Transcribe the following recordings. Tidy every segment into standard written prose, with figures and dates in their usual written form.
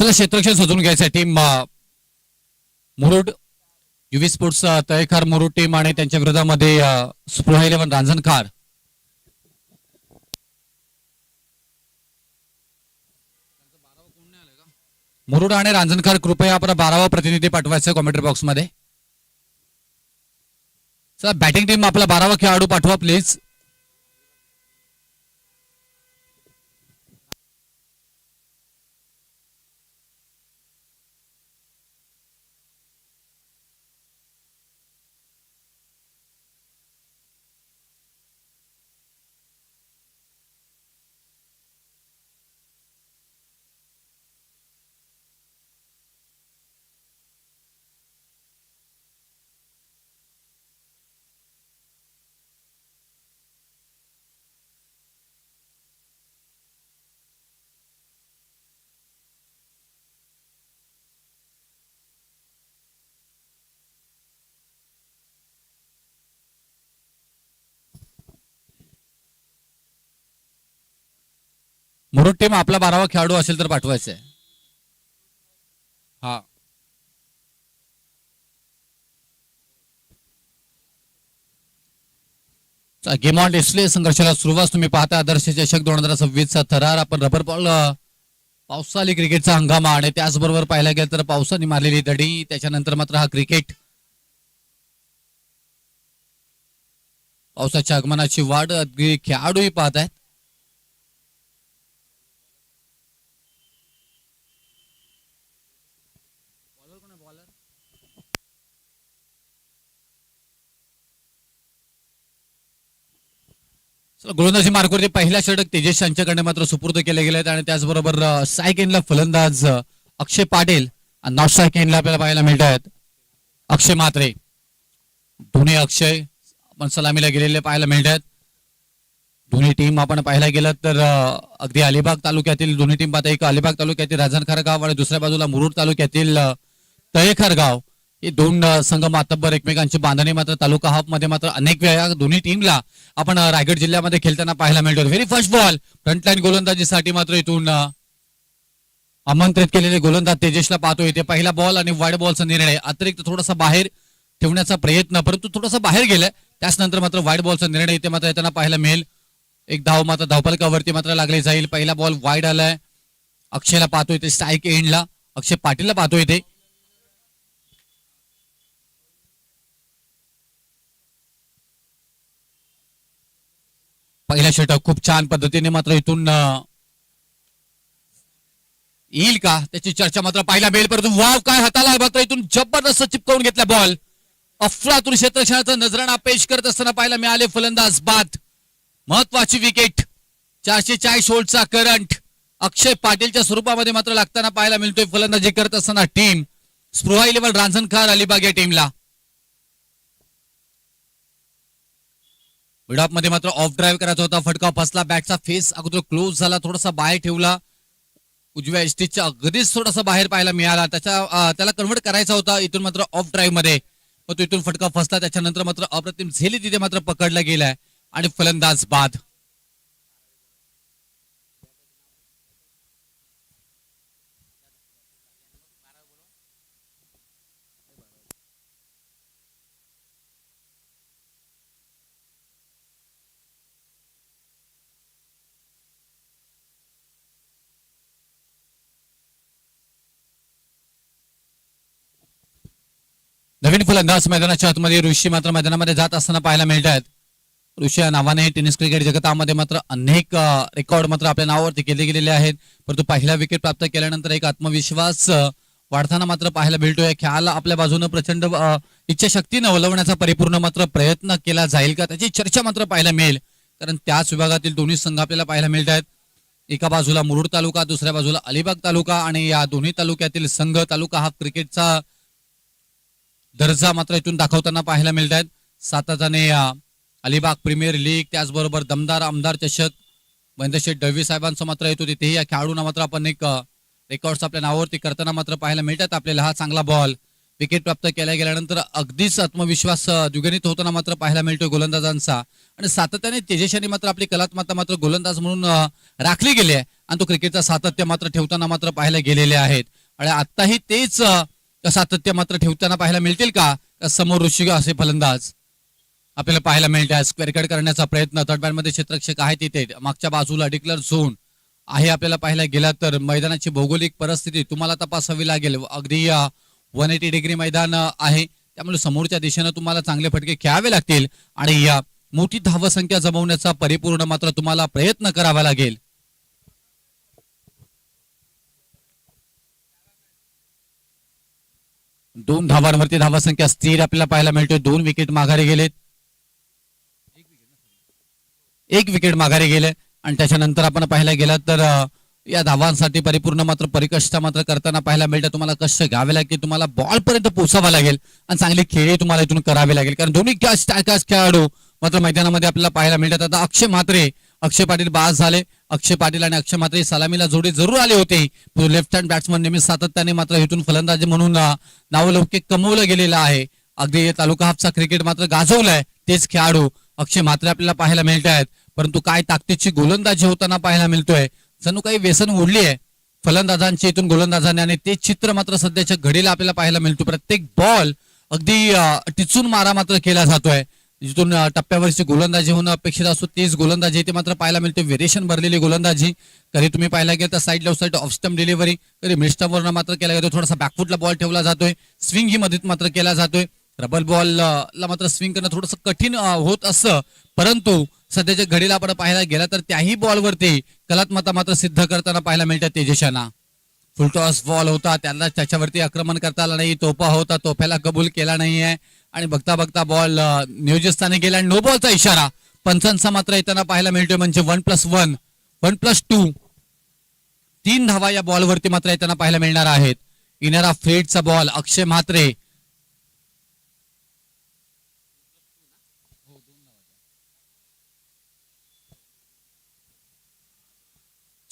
चला क्षेत्ररक्षण सजून घ्यायचं टीम मुरुड युवी स्पोर्ट्स तळेखार मुरुड टीम आणि त्यांच्या विरोधामध्ये स्पृहा 11 रांजणकार. मुरुड आणि रांजणकार कृपया आपला 12वा प्रतिनिधी पाठवायचा कॉमेंट्री बॉक्स मध्ये. चला बॅटिंग टीम आपला 12वा खेळाडू पाठवा प्लीज. मुरुड टीम आपला 12वा खेळाडू असेल तर पाठवायचा आहे. हा गेम ऑन डिस्प्ले संघर्षाला सुरुवात तुम्ही पाहता. आदर्श चषक 2026चा थरार. आपण रबर बॉल पावसाळी क्रिकेटचा हंगामा आणि त्याचबरोबर पाहायला गेलं तर पावसाने मारलेली दडी. त्याच्यानंतर मात्र हा क्रिकेट पावसाच्या आगमनाची वाढ. खेळाडूही पाहत आहेत. गोलंदाजी मार्गावरती पहिल्या षटक तेजस यांच्याकडे मात्र सुपूर्द केले गेले आहेत आणि त्याचबरोबर सायकेनला फलंदाज अक्षय पाटील आणि नॉट सायकेनला आपल्याला पाहायला मिळत आहेत अक्षय म्हात्रे. दोन्ही अक्षय आपण सलामीला गेलेले पाहायला मिळत आहेत. दोन्ही टीम आपण पाहायला गेलं तर अगदी अलिबाग तालुक्यातील दोन्ही टीम पाहता. एक अलिबाग तालुक्यातील रांजणखार गाव आणि दुसऱ्या बाजूला मुरुड तालुक्यातील तळेखार गाव. हे दोन संघ मातब्बर एकमेकांची बांधणी मात्र तालुका हाफ मध्ये मात्र अनेक वेळा दोन्ही टीमला आपण रायगड जिल्ह्यामध्ये खेळताना पाहायला मिळतो. व्हेरी फर्स्ट बॉल फ्रंटलाईन गोलंदाजीसाठी मात्र इथून आमंत्रित केलेले गोलंदाज तेजसला पाहतो. इथे पहिला बॉल आणि वाईड बॉलचा निर्णय अतिरिक्त थोडासा बाहेर ठेवण्याचा प्रयत्न परंतु थोडासा बाहेर गेलाय. त्याचनंतर मात्र वाईड बॉलचा निर्णय इथे मात्र येताना पाहायला मिळेल. एक धाव मात्र धावफलकावरती मात्र लागले जाईल. पहिला बॉल वाईड आलाय. अक्षयला पाहतो इथे स्ट्राईक एंडला. अक्षय पाटीलला पाहतो इथे. पहिला षटक खूप छान पद्धतीने मात्र इथून येईल का त्याची चर्चा मात्र पाहायला मिळेल. परंतु वाव काय हाताला मात्र इथून जबरदस्त चिपकवून घेतला बॉल. अफलातून क्षेत्ररक्षणाचा नजराणा पेश करत असताना पाहायला मिळाले फलंदाज बाद. महत्वाची विकेट 440 व्होल्टचा करंट अक्षय पाटीलच्या स्वरूपामध्ये मात्र लागताना पाहायला मिळतोय. फलंदाजी करत असताना टीम स्पृहा 11 रांजणखार अलिबाग या टीमला. मिडऑफ मध्ये मात्र ऑफ ड्राईव्ह करायचा होता. फटका फसला. बॅटचा फेस अगोदर क्लोज झाला. थोडासा बाहेर ठेवला. उजव्या एस्टिचच्या अगदीच थोडासा बाहेर पाहायला मिळाला. त्याला कन्व्हर्ट करायचा होता इथून मात्र ऑफ ड्राईव्ह मध्ये. पण तो इथून फटका फसला. त्याच्यानंतर मात्र अप्रतिम झेली तिथे मात्र पकडला गेलाय आणि फलंदाज बाद. नवीन फलंदाज मैदानाच्या आतमध्ये ऋषी मात्र मैदानामध्ये जात असताना पाहायला मिळत आहेत. ऋषी या नावाने टेनिस क्रिकेट जगतामध्ये मात्र अनेक रेकॉर्ड मात्र आपल्या नावावरती केले गेलेले आहेत. परंतु पहिला विकेट प्राप्त केल्यानंतर एक आत्मविश्वास वाढताना मात्र पाहायला मिळतोय. खेळाला आपल्या बाजूने प्रचंड इच्छाशक्तीने वळवण्याचा परिपूर्ण मात्र प्रयत्न केला जाईल का त्याची चर्चा मात्र पाहायला मिळेल. कारण त्याच विभागातील दोन्ही संघ आपल्याला पाहायला मिळत आहेत. एका बाजूला मुरुड तालुका दुसऱ्या बाजूला अलिबाग तालुका आणि या दोन्ही तालुक्यातील संघ तालुका हा क्रिकेटचा दर्जा मात्र इथून दाखवताना पाहायला मिळत आहेत. सातत्याने अलिबाग प्रीमियर लीग त्याचबरोबर दमदार आमदार चषक महेंद्रशेठ दळवी साहेबांचं मात्र येतो. तिथेही या खेळाडूंना मात्र आपण एक रेकॉर्ड्स आपल्या नावावरती करताना मात्र पाहायला मिळतात आपल्याला. हा चांगला बॉल विकेट प्राप्त केल्या गेल्यानंतर अगदीच आत्मविश्वास द्विगुणित होताना मात्र पाहायला मिळतोय गोलंदाजांचा. आणि सातत्याने तेजस यांनी मात्र आपली कलात्मकता मात्र गोलंदाज म्हणून राखली गेली आहे आणि तो क्रिकेटचा सातत्य मात्र ठेवताना मात्र पाहायला गेलेले आहेत. आणि आताही तेच सातत्य मात्र ठेवताना पाहायला मिळतील का? समोर ऋषी असे फलंदाज आपल्याला पाहायला मिळतात. स्क्वेअर कट करण्याचा प्रयत्न, थर्ड बॅट मध्ये क्षेत्ररक्षक आहे तिथे, मागच्या बाजूला डिक्लेअर झोन आहे. आपल्याला पाहायला गेला तर मैदानाची भौगोलिक परिस्थिती तुम्हाला तपासावी लागेल. अगदी 180 डिग्री मैदान आहे, त्यामुळे समोरच्या दिशेनं तुम्हाला चांगले फटके खेळावे लागतील आणि या मोठी धावसंख्या जमवण्याचा परिपूर्ण मात्र तुम्हाला प्रयत्न करावा लागेल. दोन धावांवरती धावसंख्या स्थिर आपल्याला पाहायला मिळते. 2 विकेट माघारी गेलेत, 1 विकेट माघारी गेले आणि त्याच्यानंतर आपण पाहायला गेला तर या धावांसाठी परिपूर्ण मात्र परिकष्ट मात्र करताना पाहायला मिळतं. तुम्हाला कष्ट घ्यावे लागेल, तुम्हाला बॉल पर्यंत पोहोचावा लागेल आणि चांगली खेळी तुम्हाला इथून करावी लागेल, कारण दोन्ही खेळाडू मात्र मैदानामध्ये आपल्याला पाहायला मिळतात. आता अक्षय म्हात्रे, अक्षय पाटील बाद झाले. अक्षय पाटील आणि अक्षय म्हात्रे सलामीला जोडी जरूर आले होते. लेफ्ट हँड बॅट्समन नेहमी सातत्याने मात्र इथून फलंदाजी म्हणून नावलौकिक कमवलं गेलेलं आहे. अगदी तालुका हाफचा क्रिकेट मात्र गाजवलाय तेच खेळाडू अक्षय म्हात्रे आपल्याला पाहायला मिळत आहेत. परंतु काय ताकदीची गोलंदाजी होताना पाहायला मिळतोय. जणू काही व्यसन उडली आहे फलंदाजांची इथून गोलंदाजांनी आणि ते चित्र मात्र सध्याच्या घडीला आपल्याला पाहायला मिळतो. प्रत्येक बॉल अगदी टिचून मारा मात्र केला जातोय. जिथून टप्प्यावरची गोलंदाजी होणं अपेक्षित असतो तेच गोलंदाजी इथे मात्र पाहायला मिळते. व्हेरिएशन भरलेली गोलंदाजी. कधी तुम्ही पाहायला गेलं तर side left side off stump delivery, कधी मिड स्टंपवरनं मात्र केला जातो. थोडासा बॅकफुटला बॉल ठेवला जातोय. स्विंग ही मदत मात्र केला जातोय. रबर बॉल ला मात्र स्विंग करणं थोडंसं कठीण होत असतं, परंतु सध्याच्या घडीला आपण पाहायला गेला तर त्याही बॉलवरती कलात्मकता मात्र सिद्ध करताना पाहायला मिळतात तेजशांना. फुलटॉस बॉल होता, त्याच्यावरती आक्रमण करता आला नाही. तोफा होता, तोफ्याला कबूल केला नाहीये आणि बघता बघता बॉल नियोजित स्थानी गेला आणि नो बॉलचा इशारा पंचांचा मात्र येताना पाहायला मिळतोय. म्हणजे 1+1, 1+2 3 धावा या बॉलवरती मात्र येताना पाहायला मिळणार आहेत. इनारा फ्रेडचा बॉल अक्षय म्हात्रे.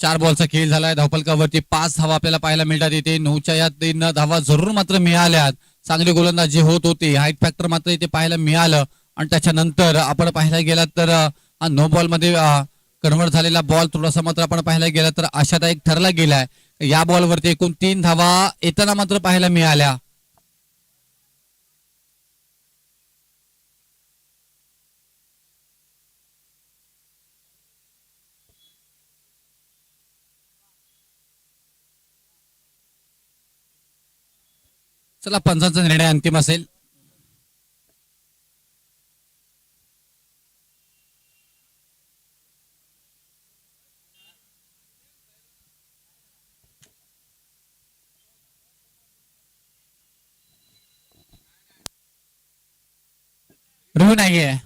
चार बॉलचा खेळ झालाय. धावफलकावरती 5 धावा आपल्याला पाहायला मिळतात. इथे 9च्या या 3 धावा जरूर मात्र मिळाल्यात. चांगली गोलंदाजी होत होती. हाईट फॅक्टर मात्र इथे पाहायला मिळालं आणि त्याच्यानंतर आपण पाहायला गेला तर नो बॉल मध्ये कन्वर्ट झालेला बॉल थोडासा मात्र आपण पाहायला गेला तर आशादायक ठरला गेलाय. या बॉलवरती एकूण 3 धावा येताना मात्र पाहायला मिळाल्या. चला, पंचांचा निर्णय अंतिम असेल. रोहू नाहीये.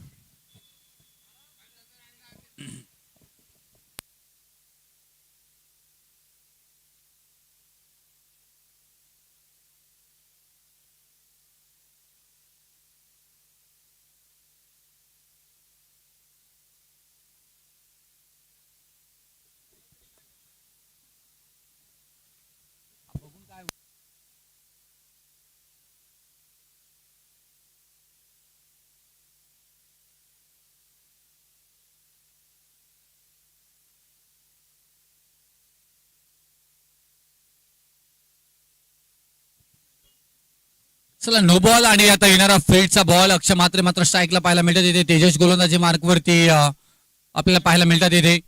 चला, नो बॉल आणि आता येणारा फील्डचा बॉल अक्षय म्हात्रे मात्र स्ट्राईकला पाहायला मिळतात. इथे तेजस गोलंदाजी मार्कवरती आपल्याला पाहायला मिळतात. इथे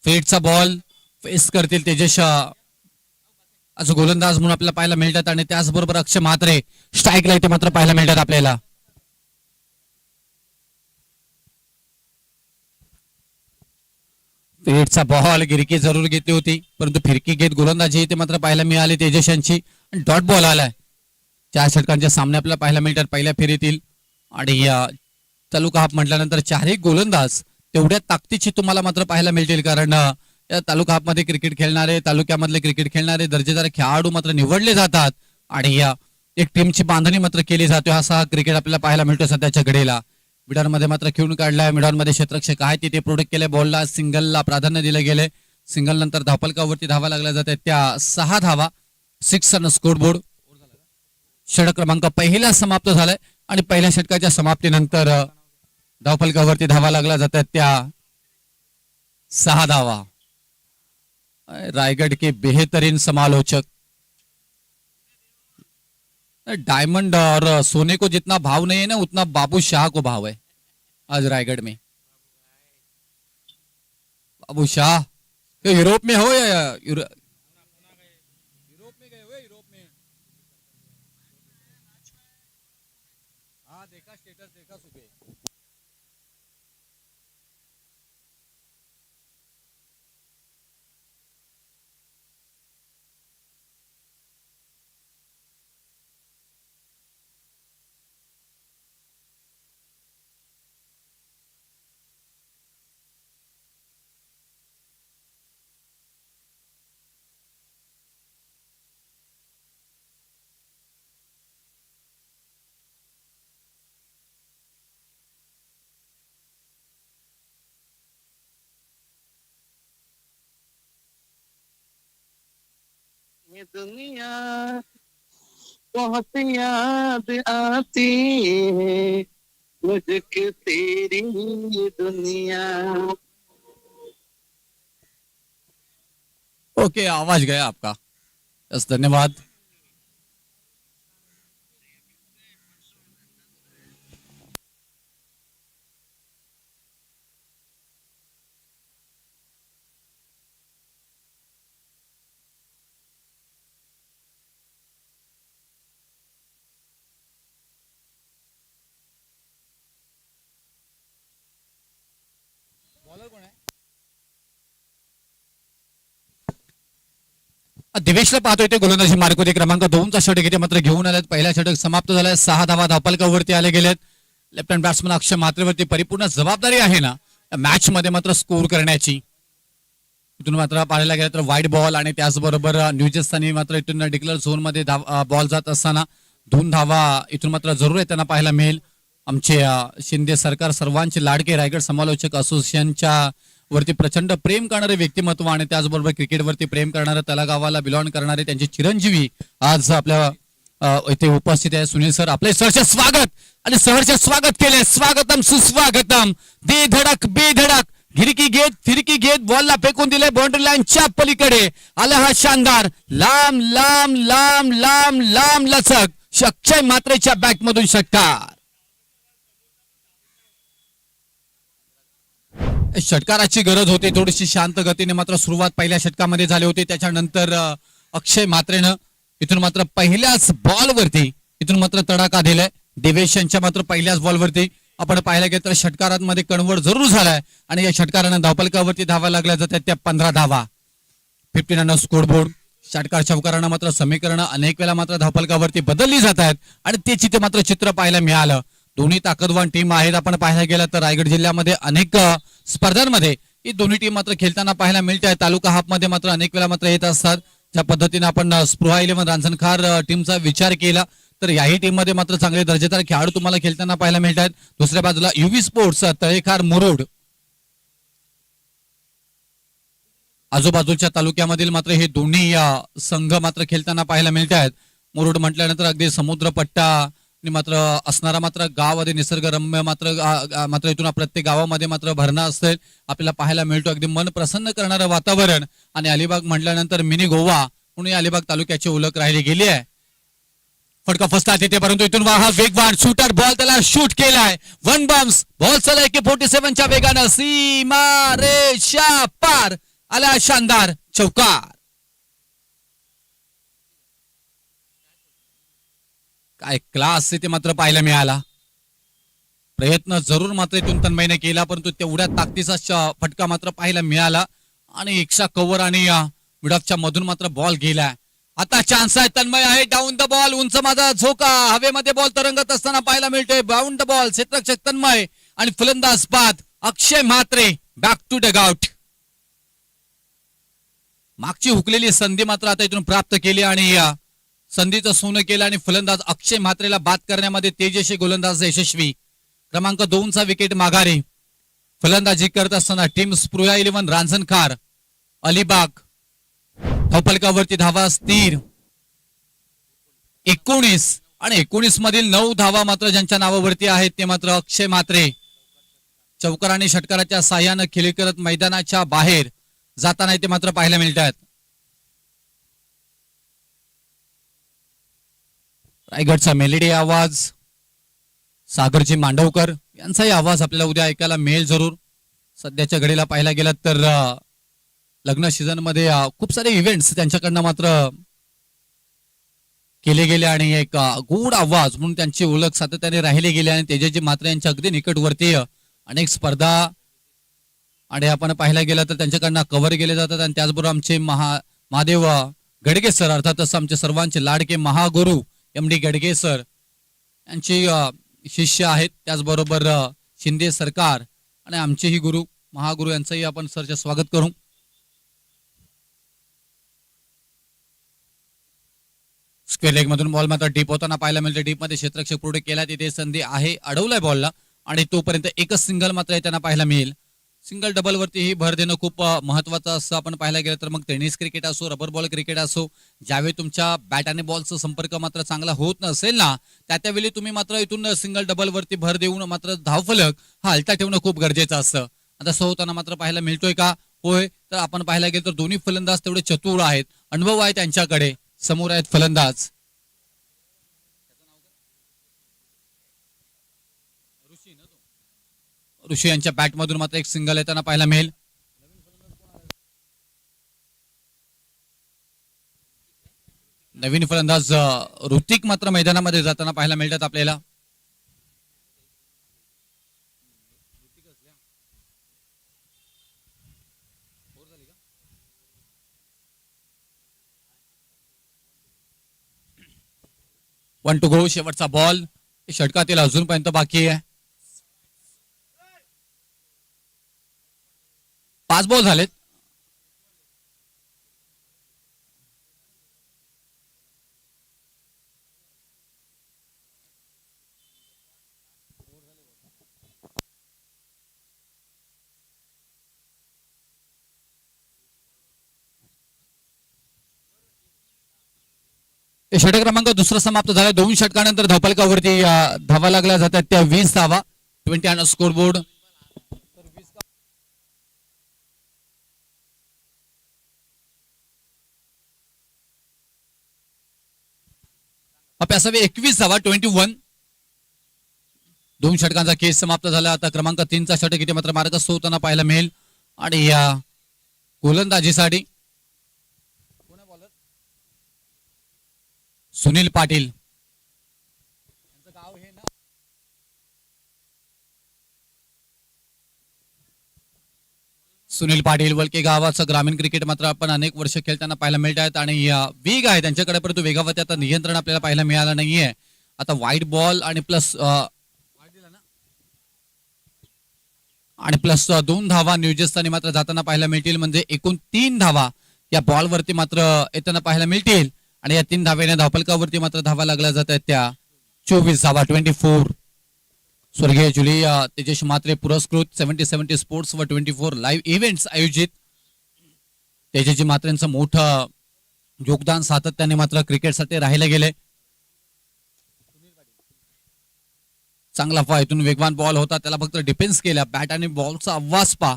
फील्डचा बॉल फेस करतील तेजस असं गोलंदाज म्हणून आपल्याला पाहायला मिळतात आणि त्याचबरोबर अक्षय म्हात्रे स्ट्राईकला इथे मात्र पाहायला मिळतात आपल्याला. फील्डचा बॉल गिरकी जरूर घेतली होती, परंतु फिरकी घेत गोलंदाजी इथे मात्र पाहायला मिळाली तेजस यांची. डॉट बॉल आलाय. 4 षटकांच्या सामने आपल्याला पाहायला मिळतात पहिल्या फेरीतील आणि तालुका हाफ म्हटल्यानंतर 4ही गोलंदाज तेवढ्या ताकदीची तुम्हाला मात्र पाहायला मिळतील, कारण या तालुका हाफ मध्ये क्रिकेट खेळणारे, तालुक्यामधले क्रिकेट खेळणारे दर्जेदार खेळाडू मात्र निवडले जातात आणि एक टीमची बांधणी मात्र केली जाते. असा हा क्रिकेट आपल्याला पाहायला मिळतो सध्याच्या घडीला. मिडॉनमध्ये मात्र खेळून काढलाय. मिडॉनमध्ये क्षेत्ररक्षक आहे तिथे प्रोटेक्ट केले. बॉलला सिंगलला प्राधान्य दिलं गेले. सिंगल नंतर धावफलकावरती धावा लागल्या जातात त्या 6 धावा. 6 रन स्कोरबोर्ड. षटक क्रमांक पहिला समाप्त झालाय आणि पहिल्या षटकाच्या समाप्तीनंतर धावफलकावरती धावा लागल्या जातात त्या 6 धावा. रायगढ़ के बेहतरीन समालोचक। डायमंड और सोने को जितना भाव नहीं है ना उतना बाबू शाह को भाव है आज रायगढ़ में। बाबू शाह तो यूरोप में हो या यूरोप में गए हुए यूरोप में? हाँ देखा, स्टेटस देखा सुबह। ये दुनिया बहुत याद आती है मुझको तेरी ये दुनिया। ओके, आवाज गया आपका। बस धन्यवाद। दिवेशला पाहतोय ते गोलंदाजी मार्क होते। क्रमांक 2चा षटक इथे मात्र घेऊन आलेत। पहिला षटक समाप्त झालाय। 6 धावा धावपलकावरती आले गेलेत। लेफ्ट हँड बॅट्समन अक्षय म्हात्रेवरती परिपूर्ण जबाबदारी आहे ना मॅच मध्ये मात्र स्कोर करण्याची। इथून मात्र पाहायला गेलं तर वाईट बॉल आणि त्याचबरोबर न्यूझिलंडने मात्र इथून डिक्लेअर झोन मध्ये बॉल जात असताना 2 धावा इथून मात्र जरूर आहे त्यांना पाहायला मिळेल। आमचे शिंदे सरकार सर्वांचे लाडके रायगड समालोचक असोसिएशनच्या वरती प्रचंड प्रेम करणारे व्यक्तिमत्व आणि त्याचबरोबर क्रिकेटवरती प्रेम करणारे तलागावाला बिलॉंग करणारे त्यांचे चिरंजीवी आज आपल्या इथे उपस्थित आहे। सुनील सर आपले सहर्ष स्वागत आणि सहर्ष स्वागत केले। स्वागतम सुस्वागतम। दे धडक बेधडक गिरकी घेत फिरकी घेत बॉलला फेकून दिले बाउंड्री लाईनच्या पलीकडे आला हा शानदार लांब लांब लांब लांब लांब लचक अक्षय म्हात्रेच्या बॅट मधून षटकार। षटकाराची गरज होती। थोडीशी शांत गतीने मात्र सुरुवात पहिल्या षटकामध्ये झाली होती। त्याच्यानंतर अक्षय म्हात्रेनं इथून मात्र पहिल्याच बॉलवरती इथून मात्र तडाखा दिलाय। दिवेश यांच्या मात्र पहिल्याच बॉलवरती आपण पाहायला गेलं तर षटकारांमध्ये कन्वर्ट जरूर झालाय आणि या षटकारानं धावपलकावरती धावा लागल्या जातात त्या 15 धावा। 15 रन स्कोरबोर्ड। षटकार चौकारानं मात्र समीकरणं अनेक वेळा मात्र धावपलकावरती बदलली जात आहेत आणि ते चित्र मात्र चित्र पाहायला मिळालं। दोन्ही ताकदवान टीम आहेत। आपण पाहायला गेलं तर रायगड जिल्ह्यामध्ये अनेक स्पर्धांमध्ये ही दोन्ही टीम मात्र खेळताना पाहायला मिळत आहे। तालुका हाफ मध्ये मात्र अनेक वेळा मात्र येत असतात। ज्या पद्धतीने आपण स्पृहा 11 रांजणखार टीमचा विचार केला तर याही टीम मध्ये मात्र चांगले दर्जेदार खेळाडू तुम्हाला खेळताना पाहायला मिळत आहेत। दुसऱ्या बाजूला युवी स्पोर्ट्स तळेखार मुरुड आजूबाजूच्या तालुक्यामधील मात्र हे दोन्ही संघ मात्र खेळताना पाहायला मिळत आहेत। मुरुड म्हटल्यानंतर अगदी समुद्रपट्टा मात्र असणारा मात्र गावामध्ये निसर्गरम्य मात्र इथून प्रत्येक गावामध्ये मात्र भरणा असते आपल्याला पाहायला मिळतो। अगदी मन प्रसन्न करणारं वातावरण आणि अलिबाग म्हटल्यानंतर मिनी गोवा म्हणून अलिबाग तालुक्याची ओळख राहिली गेली आहे। फटका फसतात येते परंतु इथून हा वेगवान शूटर बॉल त्याला शूट केलाय। 1 बम्स बॉल चाललाय की 47च्या वेगानं सीमा रेषा पार आला शानदार चौकार। काय क्लास इथे मात्र पाहायला मिळाला। प्रयत्न जरूर मात्र इथून तन्मयने केला परंतु तेवढ्या ताकदीचा फटका मात्र पाहायला मिळाला आणि एक्स्ट्रा कव्हर आणि मिडऑफच्या मधून मात्र बॉल गेलाय। आता चान्स आहे तन्मय आहे डाऊन द बॉल उंच माझा झोका हवेमध्ये बॉल तरंगत असताना पाहायला मिळतोय। डाऊन द बॉल क्षेत्ररक्षक तन्मय आणि फलंदाज बाद Akshay Mhatre back to dugout. मागची हुकलेली संधी मात्र आता इथून प्राप्त केली आणि संधीचं सोनं केलं आणि फलंदाज अक्षय म्हात्रेला बाद करण्यामध्ये तेजस्वी गोलंदाज यशस्वी। क्रमांक 2चा विकेट माघारी फलंदाजी करत असताना टीम स्पृहा 11 रांजणखार अलिबाग धावपलकावरती धावा स्थिर 19 आणि 19 मधील 9 धावा मात्र ज्यांच्या नावावरती आहेत ते मात्र अक्षय म्हात्रे चौकार आणि षटकाराच्या साह्यानं खेळी करत मैदानाच्या बाहेर जाताना इथे मात्र पाहायला मिळत आहेत. रायगडचा मेलेडी आवाज, सागरजी मांडवकर यांचाही आवाज आपल्याला उद्या ऐकायला मिळेल जरूर. सध्याच्या घडीला पाहायला गेलं तर लग्न सीझन मध्ये खूप सारे इव्हेंट्स त्यांच्याकडनं मात्र केले गेले आणि एक गोड आवाज म्हणून त्यांची ओळख सातत्याने राहिली गेली आणि तेजाजी मात्र यांच्या अगदी निकटवर्तीय अनेक स्पर्धा आणि आपण पाहायला गेलं तर त्यांच्याकडनं कव्हर केले जातात. आणि त्याचबरोबर आमचे महादेव गडगे सर अर्थातच आमचे सर्वांचे लाडके महागुरु MD गडगे सर यांचे शिष्य आहेत. त्याचबरोबर शिंदे सरकार आणि आमचेही गुरु महागुरु यांचंही आपण सरचे स्वागत करू. स्क्वेअर लेग मधून बॉल मात्र डीप होताना पाहायला मिळते. डीप मध्ये क्षेत्ररक्षक पुढे केला तिथे संधी आहे, अडवलाय बॉलला आणि तोपर्यंत एकच सिंगल मात्र त्यांना पाहायला मिळेल. सिंगल डबल वरती ही भर देणं खूप महत्वाचं असं आपण पाहायला गेलं तर मग टेनिस क्रिकेट असो, रबर बॉल क्रिकेट असो, ज्यावेळी तुमच्या बॅट आणि बॉलचा संपर्क मात्र चांगला होत नसेल ना त्यावेळी तुम्ही मात्र इथून सिंगल डबल वरती भर देऊन मात्र धावफलक हा हलता ठेवणं खूप गरजेचं असतं. आता असं होताना मात्र पाहायला मिळतोय का? होय, तर आपण पाहायला गेलं तर दोन्ही फलंदाज तेवढे चतुर आहेत, अनुभव आहे त्यांच्याकडे. समोर आहेत फलंदाज ऋषी यांच्या बॅट मधून मात्र एक सिंगल येताना पाहायला मिळेल. नवीन फलंदाज ऋतिक मात्र मैदानामध्ये जाताना पाहायला मिळतात आपल्याला. वन टू गो, शेवटचा बॉल षटकातील अजूनपर्यंत बाकी आहे. 5 बॉल झालेत. षटक क्रमांक दुसरा समाप्त झाला. 2 षटकानंतर धावफलकावरती धावा लागल्या जातात त्या 20 धावा. 20 ऑन स्कोर बोर्ड. असावे 21 धावा. 21. 2 षटकांचा केस समाप्त झाला. आता क्रमांक 3चा षटक इथे मात्र मार्गस्थ होताना पाहायला मिळेल आणि या गोलंदाजीसाठी सुनील पाटील. सुनील पाटील वलके गावाचं ग्रामीण क्रिकेट मात्र आपण अनेक वर्ष खेळताना पाहायला मिळत आहेत आणि वेग आहे त्यांच्याकडे, परंतु वेगावरती आता नियंत्रण आपल्याला पाहायला मिळालं नाहीये. आता वाईट बॉल आणि प्लस 2 धावा न्यूजेस्थानी मात्र जाताना पाहायला मिळतील. म्हणजे एकूण 3 धावा या बॉलवरती मात्र येताना पाहायला मिळतील आणि या 3 धावेने धावफलकावरती मात्र धावा लागल्या जात आहेत त्या 24 धावा. 24. स्वर्गीय जुली तेजस मात्रे पुरस्कृत 70-70 स्पोर्ट्स व 24 लाईव्ह इव्हेंट्स आयोजित तेजस्वी मात्रेंचं मोठं योगदान सातत्याने मात्र क्रिकेटसाठी राहिलं गेले. चांगला इथून वेगवान बॉल होता, त्याला फक्त डिफेन्स केला. बॅट आणि बॉलचा आवाज पा,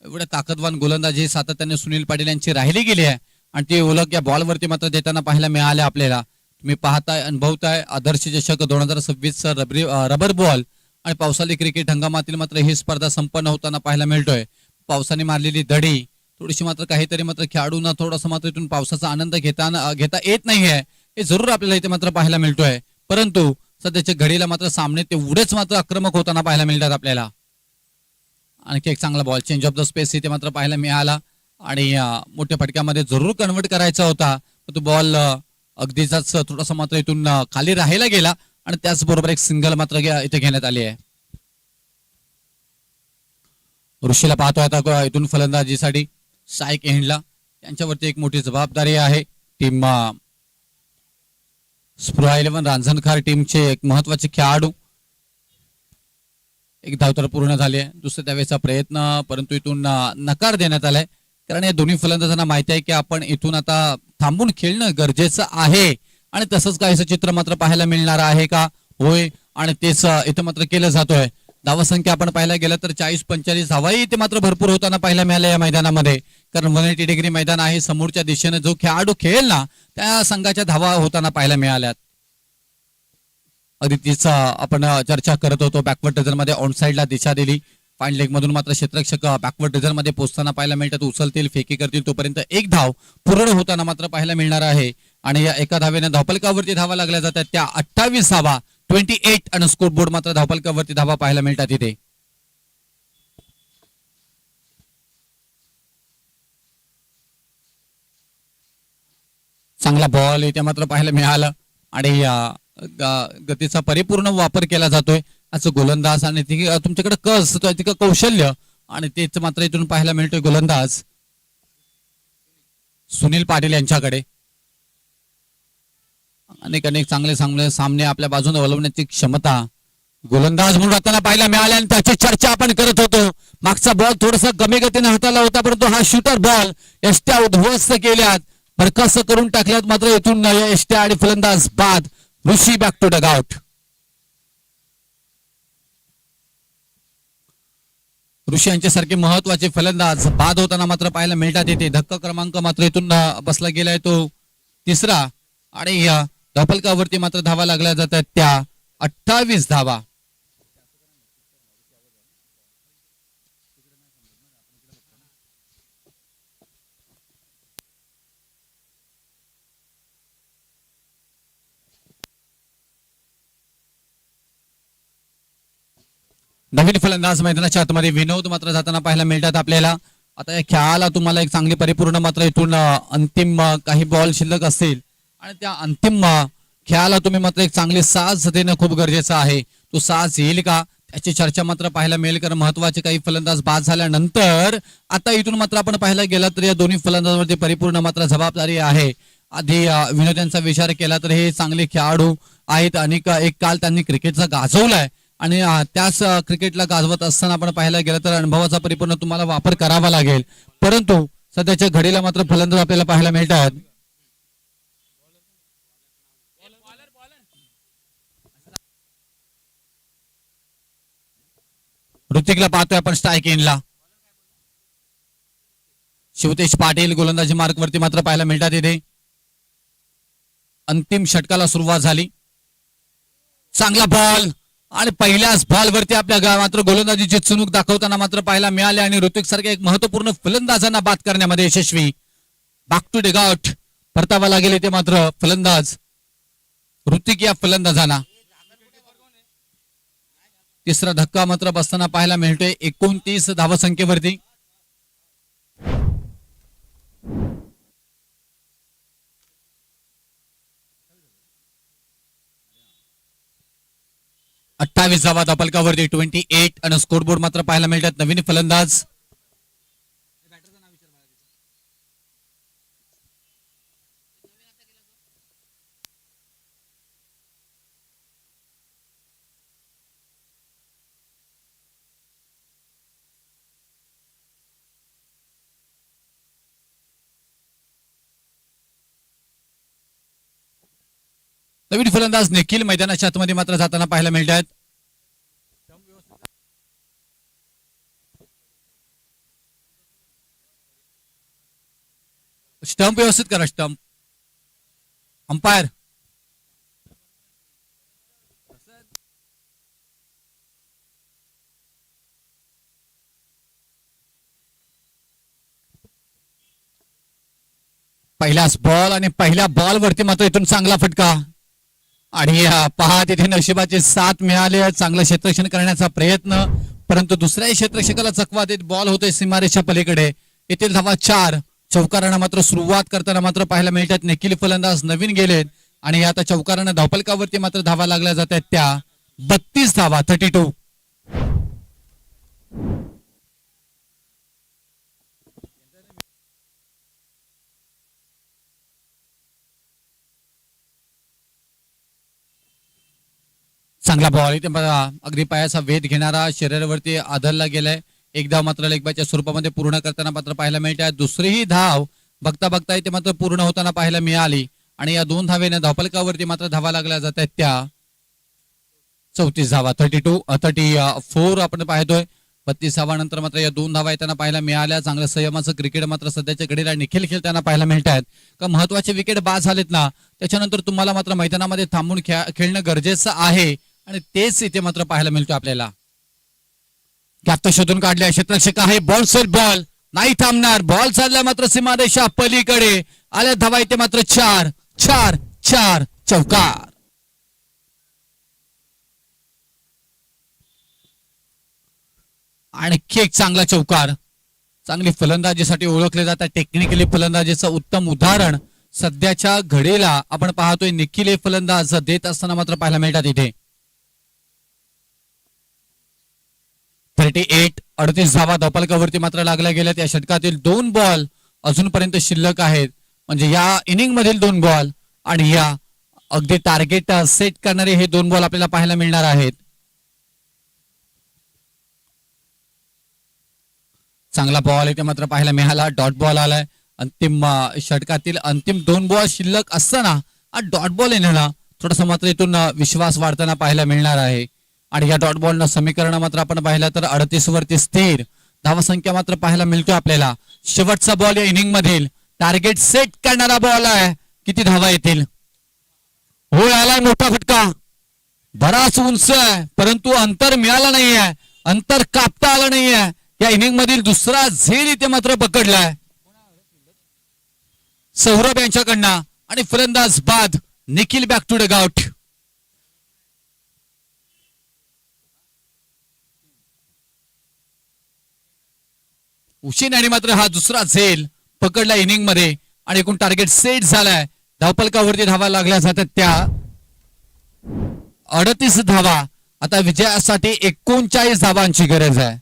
एवढ्या ताकदवान गोलंदाजी सातत्याने सुनील पाटील यांची राहिली गेली आहे आणि ती ओळख या बॉलवरती मात्र देताना पाहायला मिळाले आपल्याला. तुम्ही पाहताय, अनुभवताय आदर्श चषक 2026 रबर बॉल आणि पावसाळी क्रिकेट हंगामातील मात्र ही स्पर्धा संपन्न होताना पाहायला मिळतोय. पावसाने मारलेली दडी थोडीशी मात्र काहीतरी मात्र खेळाडूंना थोडासा मात्र इथून पावसाचा आनंद घेता येत नाहीये, हे जरूर आपल्याला इथे मात्र पाहायला मिळतोय. परंतु सध्याच्या घडीला मात्र सामने तेवढेच मात्र आक्रमक होताना पाहायला मिळतात आपल्याला. आणखी एक चांगला ball change of the space इथे मात्र पाहायला मिळाला आणि मोठ्या फटक्यामध्ये जरूर कन्वर्ट करायचा होता, पण तो बॉल अगदीच थोडासा मात्र इथून खाली राहायला गेला आणि त्याचबरोबर एक सिंगल मात्र इथे घेण्यात आली आहे. ऋषीला पाहतोय आता इथून फलंदाजीसाठी साईक एंडला. त्यांच्यावरती एक मोठी जबाबदारी आहे. टीम स्पृहा 11 रांजणखार टीमचे एक महत्वाचे खेळाडू. एक धाव तर पूर्ण झाली आहे. दुसऱ्या धावेचा प्रयत्न, परंतु इथून नकार देण्यात आलाय, कारण या दोन्ही फलंदाजांना माहिती आहे की आपण इथून आता थांबून खेळणं गरजेचं आहे आणि तसंच काहीसं चित्र मात्र पाहायला मिळणार आहे का? होय, आणि तेच इथं मात्र केलं जातोय. धावसंख्या आपण पाहायला गेलं तर 40-45 धावाही इथे मात्र भरपूर होताना पाहायला मिळाल्या या मैदानामध्ये. कारण 180 डिग्री मैदान आहे. समोरच्या दिशेने जो खेळाडू खेळेल ना त्या संघाच्या धावा होताना पाहायला मिळाल्यात. अगदी तीच आपण चर्चा करत होतो. बॅकवर्ड रिझन मध्ये ऑन साईडला दिशा दिली. फाईन लेग मधून मात्र क्षेत्ररक्षक बॅकवर्ड रिझन मध्ये पोहोचताना पाहायला मिळतात. उचलतील, फेकी करतील, तोपर्यंत एक धाव पूर्ण होताना मात्र पाहायला मिळणार आहे. आणि या एका धावेने धावफलकावरती धावा लागल्या जातात त्या 28 धावा 28 आणि स्कोर बोर्ड मात्र धावफलकावरती धावा पाहायला मिळतात इथे. चांगला बॉल इथे मात्र पाहायला मिळालं आणि गतीचा परिपूर्ण वापर केला जातोय. असं गोलंदाज आणि तुमच्याकडे कस तिकडे कौशल्य आणि तेच मात्र इथून पाहायला मिळतोय गोलंदाज सुनील पाटील यांच्याकडे. अनेक अनेक चांगले चांगले सामने आपल्या बाजूने वळवण्याची क्षमता गोलंदाज म्हणून आता पाहायला मिळाल्या आणि त्याची चर्चा आपण करत होतो. मागचा बॉल थोडासा कमी गतीने हाताला होता परंतु हा शूटर बॉल एष्ट्या उद्ध्वस्त केल्यात, बरखास्त करून टाकल्यात. मात्र इथून एष्ट्या आणि फलंदाज बाद. ऋषी बॅक टू डग आउट. ऋषी यांच्यासारखे महत्वाचे फलंदाज बाद होताना मात्र पाहायला मिळतात येते. धक्का क्रमांक मात्र इथून बसला गेलाय तो तिसरा आणि या धावफलकावरती मात्र धावा लागल्या जातात त्या 28 धावा. नवीन फलंदाज मैदानाच्या आतमध्ये विनोद मात्र जाताना पाहायला मिळतात आपल्याला. आता या खेळाला तुम्हाला एक चांगली परिपूर्ण मात्र इथून अंतिम काही बॉल शिल्लक असतील आणि त्या अंतिम खेळाला तुम्ही मात्र एक चांगली साथ देणं खूप गरजेचं आहे. तो साथ येईल का त्याची चर्चा मात्र पाहायला मिळेल. कारण महत्वाचे काही फलंदाज बाद झाल्यानंतर आता इथून मात्र आपण पाहायला गेला तर या दोन्ही फलंदाजांवरती परिपूर्ण मात्र जबाबदारी आहे. आधी विनोद यांचा विचार केला तर हे चांगले खेळाडू आहेत आणि एक काल त्यांनी क्रिकेटचा गाजवलाय आणि त्याच क्रिकेटला गाजवत असताना आपण पाहायला गेलं तर अनुभवाचा परिपूर्ण तुम्हाला वापर करावा लागेल. परंतु सध्याच्या घडीला मात्र फलंदाज आपल्याला पाहायला मिळतात. ऋतिकला पाहतोय आपण स्ट्राईक एंडला. शिवतेश पाटील गोलंदाजी मार्क वरती मात्र पाहायला मिळतात इथे. अंतिम षटकाला सुरुवात झाली. चांगला बॉल आणि पहिल्याच बॉल वरती आपल्या मात्र गोलंदाजीची चुणूक दाखवताना मात्र पाहायला मिळाले आणि ऋतिक सारख्या एक महत्वपूर्ण फलंदाजांना बाद करण्यामध्ये यशस्वी. Back to dugout. परतावा लागेल इथे मात्र फलंदाज ऋतिक या फलंदाजांना. तिसरा धक्का मात्र बसताना पाहायला मिळतोय 29 धावसंख्येवरती. अठ्ठावीस धावा धावफलकावरती 28 आणि स्कोरबोर्ड मात्र पाहायला मिळतात. नवीन फलंदाज नवीन फलंदाज निखिल मैदानाच्या आतमध्ये मात्र जाताना पाहायला मिळतात. स्टंप व्यवस्थित करा. स्टंप अंपायर पहिलाच बॉल आणि पहिल्या बॉल वरती मात्र इथून चांगला फटका आणि पहा तिथे नशिबाचे साथ मिळाले. चांगलं क्षेत्ररक्षण करण्याचा प्रयत्न परंतु दुसऱ्याही क्षेत्ररक्षकाला चकवा देत बॉल होतोय सीमारेच्या पलीकडे. येथील धावा 4. चौकारानं मात्र सुरुवात करताना मात्र पाहायला मिळतात. निखिल फलंदाज नवीन गेलेत आणि आता चौकारानं धावफलकावरती मात्र धावा लागल्या जात आहेत त्या 32 धावा 32. चांगला बॉल इथे अगदी पायाचा वेध घेणारा शरीरावरती आदरला गेलाय. एक धाव मात्र लेगबायच्या स्वरूपामध्ये पूर्ण करताना मात्र पाहायला मिळते. दुसरीही धाव बघता बघता इथे मात्र पूर्ण होताना पाहायला मिळाली आणि या 2 धावेने धावफलकावरती मात्र धावा लागल्या जात आहेत त्या 34 धावा 34 आपण पाहतोय. 32 धावानंतर मात्र या 2 धावा त्यांना पाहायला मिळाल्या. चांगलं संयमाचं क्रिकेट मात्र सध्याच्या घडीला निखिल खेळताना पाहायला मिळत आहेत. का महत्वाचे विकेट बाद झालेत ना, त्याच्यानंतर तुम्हाला मात्र मैदानामध्ये थांबून खेळणं गरजेचं आहे आणि तेच इथे मात्र पाहायला मिळतो आपल्याला. कॅप्टन शोधून काढले क्षेत्ररक्षक आहे. बॉल नाही थांबणार. बॉल चालला मात्र सीमारेषा पलीकडे आल्या धावा इथे मात्र 4 4 4 चौकार. आणखी एक चांगला चौकार. चांगली फलंदाजीसाठी ओळखले जातात. टेक्निकली फलंदाजीचं उत्तम उदाहरण सध्याच्या घडीला आपण पाहतोय. निखिल हे फलंदाज देत असताना मात्र पाहायला मिळतात इथे. 38 धावा धावफलकावरती मात्र लागल्या गेल्यात. या षटकातील 2 बॉल अजूनपर्यंत शिल्लक आहेत. म्हणजे या इनिंग मधील 2 बॉल आणि या अगदी टार्गेट सेट करणारे हे 2 बॉल आपल्याला पाहायला मिळणार आहेत. चांगला बॉल इथे मात्र पाहायला मिळाला. डॉट बॉल आलाय. अंतिम षटकातील अंतिम 2 बॉल शिल्लक असताना डॉट बॉल येणं थोडासा मात्र इथून विश्वास वाढताना पाहायला मिळणार आहे. आणि या डॉट बॉलनं समीकरण मात्र आपण पाहिलं तर 38 वरती स्थिर. धावा संख्या मात्र पाहायला मिळतो आपल्याला. शेवटचा बॉल या इनिंग मधील टार्गेट सेट करणारा बॉल आहे. किती धावा येतील? होय, आलाय मोठा फटका. बराच उंच आहे परंतु अंतर मिळालं नाहीये. अंतर कापता आलं नाहीये. या इनिंग मधील दुसरा झेल इथे मात्र पकडलाय सौरभ यांच्याकडनं. आणि फलंदाज बाद. Nikhil back to the gout. उशीन आणि मात्र हा दुसरा झेल पकडला इनिंग मध्ये आणि एकूण टार्गेट सेट झालाय. धावफलकावरती धावा लागल्या जातात त्या 38 धावा. आता विजयासाठी 39 धावांची गरज आहे.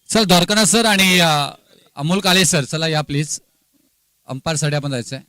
चल द्वारकानाथ सर आणि अमोल काले सर, चला या प्लीज. अंपायर साठी आपण जायचंय.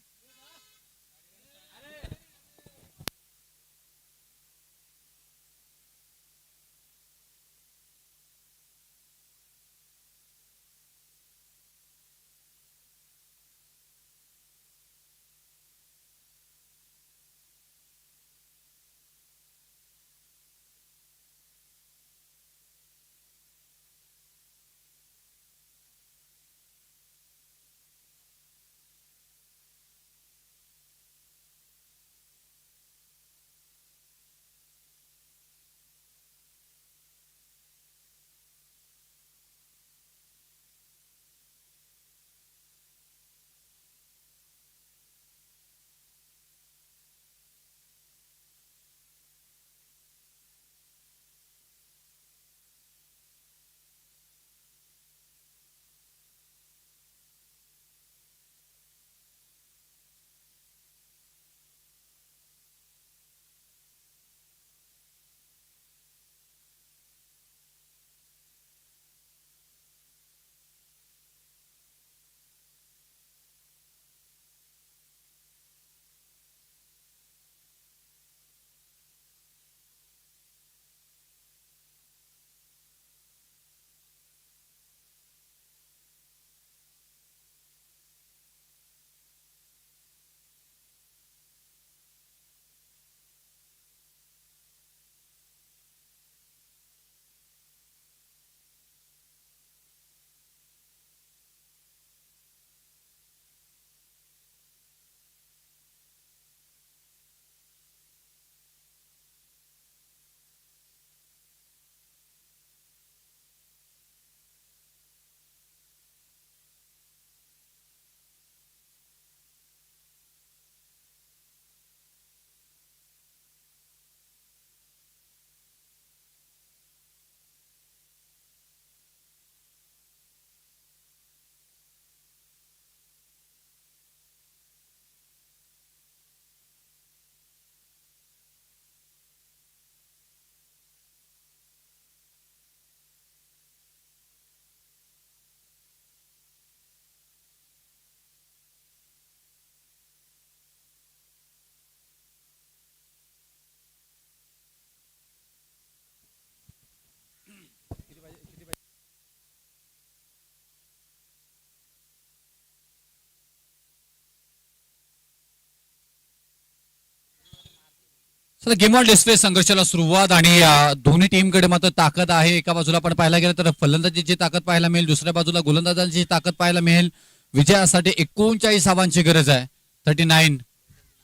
तर गेम ऑन डिस्प्ले संघर्षाला सुरुवात आणि दोन्ही टीमकडे मात्र ताकद आहे. एका बाजूला आपण पाहायला गेलं तर फलंदाजीची ताकद पाहायला मिळेल, दुसऱ्या बाजूला गोलंदाजांची ताकद पाहायला मिळेल. विजयासाठी 39 धावांची गरज आहे. 39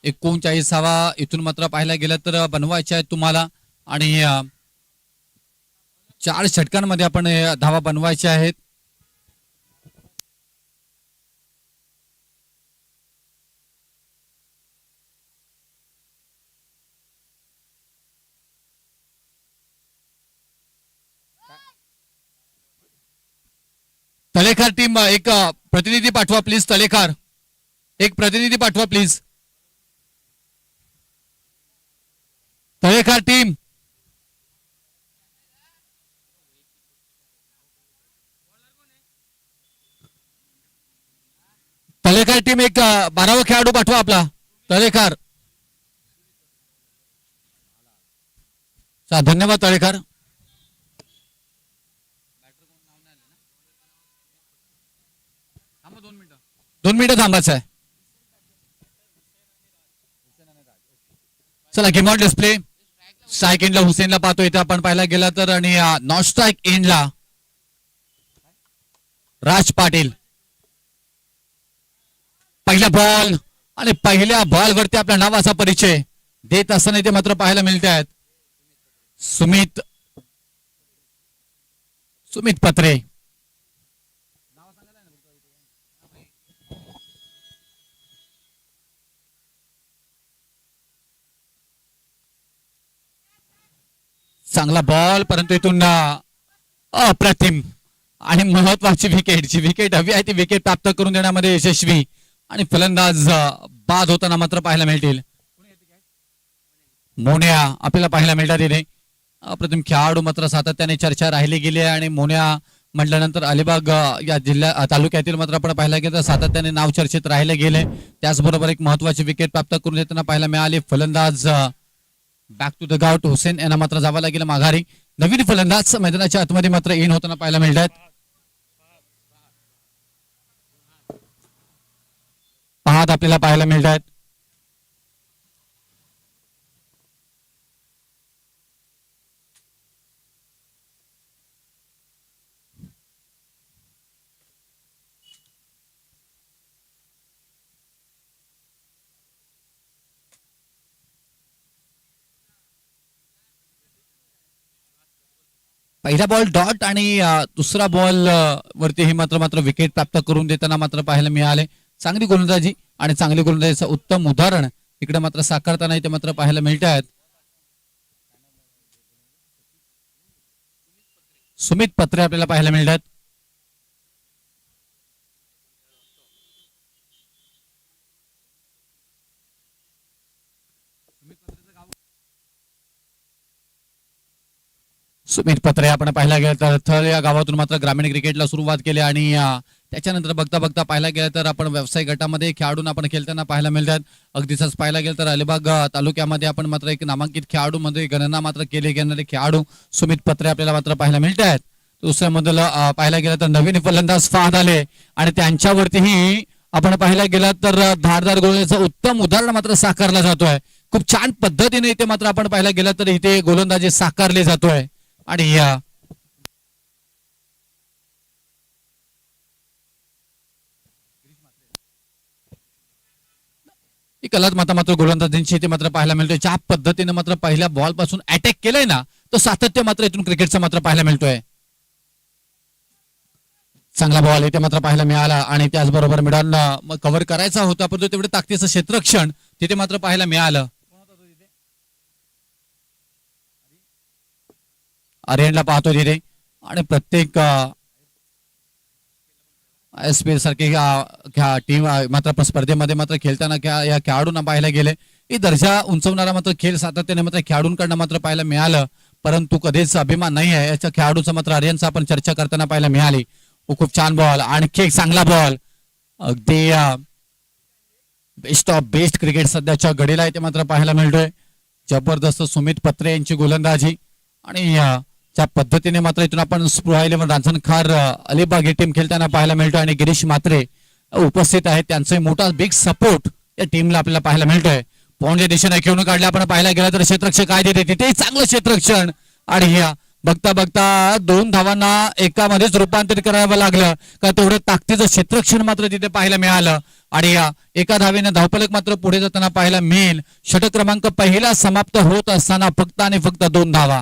39 धावा इथून मात्र पाहायला गेलं तर बनवायच्या आहेत तुम्हाला आणि 4 षटकांमध्ये आपण धावा बनवायच्या आहेत. तळेखार टीम एक प्रतिनिधी पाठवा प्लीज. तळेखार एक प्रतिनिधी पाठवा प्लीज. तळेखार टीम तळेखार टीम एक 12वा खेळाडू पाठवा आपला. तळेखार धन्यवाद. तळेखार 2 मिनिटं थांबायचं आहे. चला गेम ऑन डिस्प्ले. स्ट्राईक एंडला हुसेनला पाहतो इथे आपण पाहायला गेला तर आणि नॉन स्ट्राईक एंडला राज पाटील. पहिला बॉल आणि पहिल्या बॉलवरती आपल्या नावाचा परिचय देत असताना इथे मात्र पाहायला मिळत आहेत सुमित पत्रे. चांगला बॉल परंतु इथून अप्रतिम आणि महत्वाची विकेट. जी विकेट हवी आहे ती विकेट प्राप्त करून देण्यामध्ये यशस्वी आणि फलंदाज बाद होताना मात्र पाहायला मिळतील. मोन्या आपल्याला पाहायला मिळतात इथे. अप्रतिम खेळाडू मात्र सातत्याने चर्चा राहिली गेली आहे आणि मोन्या म्हटल्यानंतर अलिबाग या जिल्ह्या तालुक्यातील मात्र आपण पाहायला गेलं तर सातत्याने नाव चर्चेत राहिले गेले. त्याचबरोबर एक महत्वाची विकेट प्राप्त करून देताना पाहायला मिळाली. फलंदाज बॅक टू द गाउट हुसेन यांना मात्र जावं लागेल माघारी. नवीन फलंदाज मैदानाच्या आतमध्ये मात्र इन होताना पाहायला मिळतात. पाहत आपल्याला पाहायला मिळतात. पहिला बॉल डॉट आणि दुसरा बॉल वरती हे मात्र विकेट प्राप्त करून देताना मात्र पाहायला मिळाले. चांगली गोलंदाजी आणि चांगली गोलंदाजीचं उत्तम उदाहरण इकडे मात्र साकारताना इथे मात्र पाहायला मिळत आहेत. सुमित पत्रे आपल्याला पाहायला मिळतात. सुमित पत्रे आपण पाहायला गेलं तर थळ या गावातून मात्र ग्रामीण क्रिकेटला सुरुवात केली आणि त्याच्यानंतर बघता बघता पाहायला गेलं तर आपण व्यावसायिक गटामध्ये खेळाडूंना आपण खेळताना पाहायला मिळतात. अगदीच पाहायला गेलं तर अलिबाग तालुक्यामध्ये आपण मात्र एक नामांकित खेळाडू मध्ये गणना मात्र केले गेणारे खेळाडू सुमित पत्रे आपल्याला मात्र पाहायला मिळत आहेत. दुसऱ्यामधलं पाहायला गेलं तर नवीन फलंदाज फाद आले आणि त्यांच्यावरतीही आपण पाहायला गेला तर धारदार गोलंदाजीचं उत्तम उदाहरण मात्र साकारला जातोय. खूप छान पद्धतीने इथे मात्र आपण पाहायला गेलं तर इथे गोलंदाजी साकारले जातोय आणि कलात्मता मात्र गोलंदाजांची इथे मात्र पाहायला मिळतोय. ज्या पद्धतीने मात्र पहिल्या बॉल पासून अटॅक केलंय ना तो सातत्य मात्र इथून क्रिकेटचा मात्र पाहायला मिळतोय. चांगला बॉल इथे मात्र पाहायला मिळाला आणि त्याचबरोबर मिडॉन कव्हर करायचा होता परंतु तेवढे ताकदीचं क्षेत्ररक्षण तिथे मात्र पाहायला मिळालं. आर्यनला पाहतो तिथे आणि प्रत्येक एसपीएल सारखे टीम मात्र स्पर्धेमध्ये मात्र खेळताना या खेळाडूंना पाहायला गेले. ही दर्जा उंचवणारा मात्र खेळ सातत्याने मात्र खेळाडूंकडनं मात्र पाहायला मिळालं परंतु कधीच अभिमान नाही आहे याच्या खेळाडूचा मात्र आर्यनचा आपण चर्चा करताना पाहायला मिळाली. खूप छान बॉल आणखी एक चांगला बॉल. अगदी बेस्ट ऑफ बेस्ट क्रिकेट सध्याच्या घडीला इथे मात्र पाहायला मिळतोय. जबरदस्त सुमित पत्रे यांची गोलंदाजी आणि ज्या पद्धतीने मात्र इथून आपण स्पृहा 11 रांजणखार अलिबाग ही टीम खेळताना पाहायला मिळतोय आणि गिरीश म्हात्रे उपस्थित आहेत. त्यांचा मोठा बिग सपोर्ट या टीमला आपल्याला पाहायला मिळतोय. पॉईंटच्या दिशेने खेळून काढले आपण पाहायला गेलं तर क्षेत्ररक्षक काय देते तिथे चांगलं क्षेत्ररक्षण आणि ह्या बघता बघता 2 धावांना एकामध्येच रूपांतरित करावं लागलं का तेवढं ताकदीचं क्षेत्ररक्षण मात्र तिथे पाहायला मिळालं आणि या एका धावेने धावफलक मात्र पुढे जाताना पाहायला मिळेल. षटक क्रमांक पहिला समाप्त होत असताना फक्त आणि फक्त 2 धावा.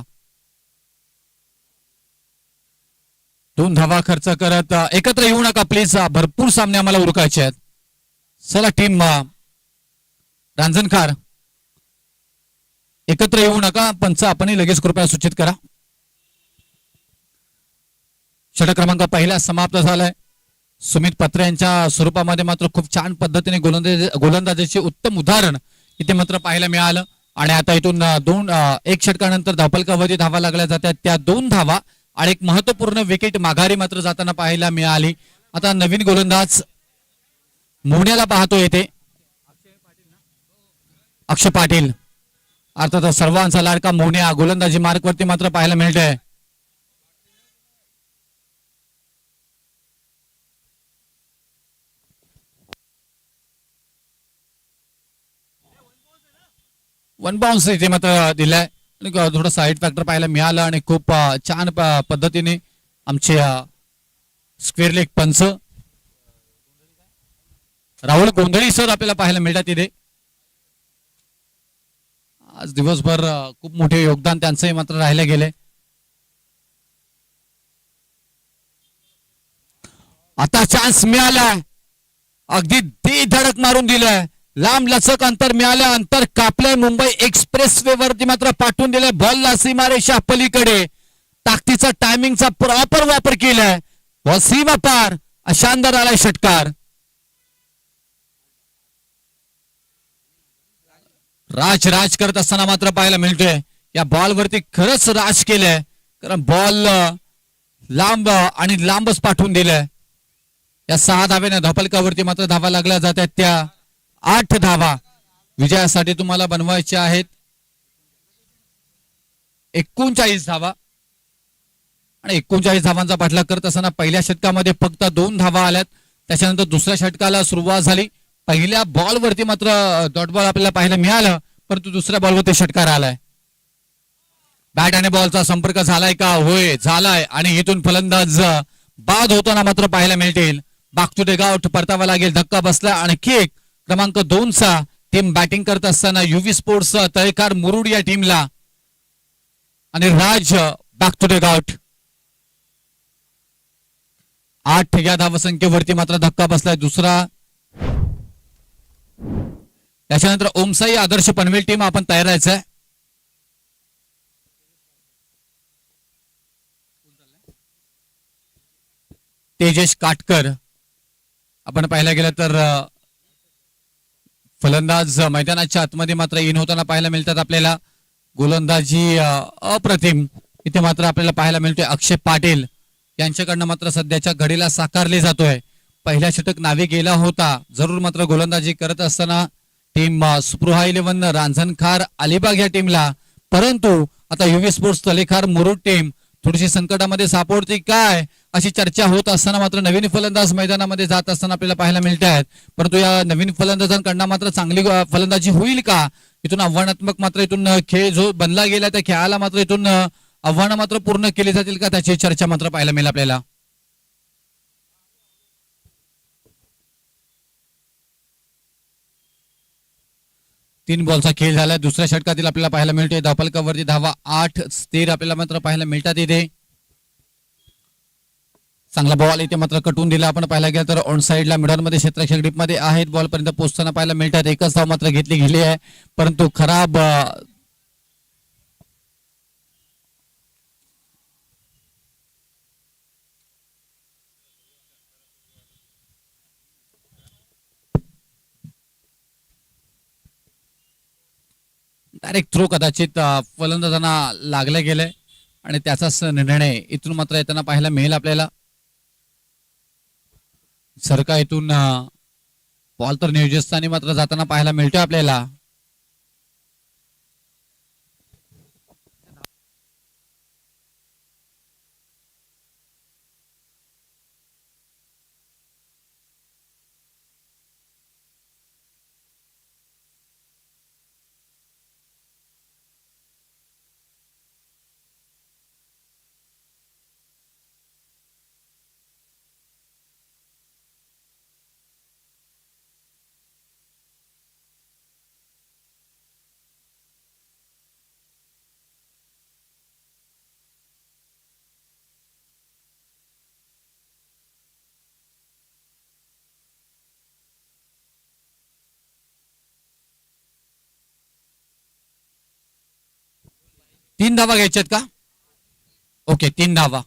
2 धावा खर्च करत एकत्र येऊ नका प्लीज. भरपूर सामने आम्हाला उरकायचे आहेत. चला टीम रांजणकार एकत्र येऊ नका. पंच आपणही लगेच कृपया सूचित करा. षटक क्रमांक पहिला समाप्त झालाय. सुमित पत्रे यांच्या स्वरूपामध्ये मात्र खूप छान पद्धतीने गोलंदाजीचे उत्तम उदाहरण इथे मात्र पाहायला मिळालं आणि आता इथून एक षटकानंतर धावफलकावरती धावा लागल्या जातात. त्या 2 धावा आणि एक महत्वपूर्ण विकेट माघारी मात्र जाताना पाहायला मिळाली. आता नवीन गोलंदाज मोहण्याला पाहतो येते अक्षय पाटील. अर्थात सर्वांचा लाडका मोहण्या गोलंदाजी मार्कवरती मात्र पाहायला मिळतंय. वन बाउन्स इथे मात्र दिलाय. थोडं साईड फॅक्टर पाहायला मिळालं आणि खूप छान पद्धतीने आमचे स्क्वेअर लेग पंच राहुल गोंधळी सर आपल्याला पाहायला मिळतात तिथे. आज दिवसभर खूप मोठे योगदान त्यांचंही मात्र राहिले गेले. आता चान्स मिळालाय. अगदी धडक मारून दिलाय. लांब लचक अंतर मिळालं. अंतर कापलंय. मुंबई एक्सप्रेस वे वरती मात्र पाठवून दिलंय. बॉलला सीमारेषा पलीकडे ताकदीचा टायमिंगचा प्रॉपर वापर केलाय. बॉल सीमा पार शानदार आलाय षटकार. राज करत असताना मात्र पाहायला मिळतोय. या बॉल वरती खरंच राज केलंय कारण बॉल लांब आणि लांबच पाठवून दिलंय. या 6 धावेने धावफलकावरती मात्र धावा लागल्या जातात. त्या 8 धावा विजयासाठी तुम्हाला बनवायच्या आहेत. 39 धावा आणि 39 धावांचा पाठलाग करत असताना पहिल्या षटकामध्ये फक्त 2 धावा आल्यात. त्याच्यानंतर दुसऱ्या षटकाला सुरुवात झाली. पहिल्या बॉलवरती मात्र डॉट बॉल आपल्याला पाहायला मिळालं परंतु दुसऱ्या बॉलवरती षटकार आलाय. बॅट आणि बॉलचा संपर्क झालाय का? होय झालाय आणि इथून फलंदाज बाद होताना मात्र पाहायला मिळतील. बॅक टू द गाउट परतावा लागेल. धक्का बसला आणि किक क्रमांक 2चा टीम बॅटिंग करत असताना युवी स्पोर्ट्स तळेकार मुरुड या टीमला आणि राज बॅक टू द गाउट. 8 या धावसंख्येवरती मात्र धक्का बसलाय. दुसरा त्याच्यानंतर ओमसाई आदर्श पनवेल टीम आपण तयार राहायचंय. तेजेश काटकर आपण पाहायला गेलं तर फलंदाज मैदानाच्या आतमध्ये मात्र इन होताना पाहायला मिळतात आपल्याला. गोलंदाजी अप्रतिम इथे मात्र आपल्याला पाहायला मिळतोय. अक्षय पाटील यांच्याकडनं मात्र सध्याच्या घडीला साकारले जातोय. पहिला षटक नावे गेला होता. जरूर मात्र गोलंदाजी करत असताना टीम स्पृहा 11 रांजणखार अलिबाग या टीमला, परंतु आता युवी स्पोर्ट्स तलेखार मुरुड टीम थोडीशी संकटामध्ये सापडते काय अशी चर्चा होत असताना मात्र नवीन फलंदाज मैदानामध्ये जात असताना आपल्याला पाहायला मिळत आहेत. परंतु या नवीन फलंदाजांकडनं मात्र चांगली फलंदाजी होईल का? इथून आव्हानात्मक मात्र इथून खेळ जो बनला गेला त्या खेळाला मात्र इथून आव्हानं मात्र पूर्ण केली जातील का त्याची चर्चा मात्र पाहायला मिळेल आपल्याला. तीन बॉलचा खेळ झाला. दुसऱ्या षटकातील आपल्याला पाहायला मिळतोय धावफलकावरती धावा 8 स्थिर आपल्याला मात्र पाहायला मिळतात. इथे चांगला बॉल इथे मात्र कटून दिला. आपण पाहायला गेलं तर ऑन साइडला मिडॉनमध्ये क्षेत्ररक्षक डीपमध्ये आहेत. बॉल पर्यंत पोहोचताना पाहायला मिळतात. एकच धाव मात्र घेतली गेली आहे परंतु खराब डायरेक्ट थ्रो कदाचित फलंदाजांना लागले गेले आणि त्याचाच निर्णय इथून मात्र येताना पाहायला मिळेल आपल्याला. सरका इथून बॉल तर नियोजस्थानी मात्र जाताना पाहायला मिळतोय आपल्याला. 3 धावा घ्यायच्यात का? ओके, 3 धावा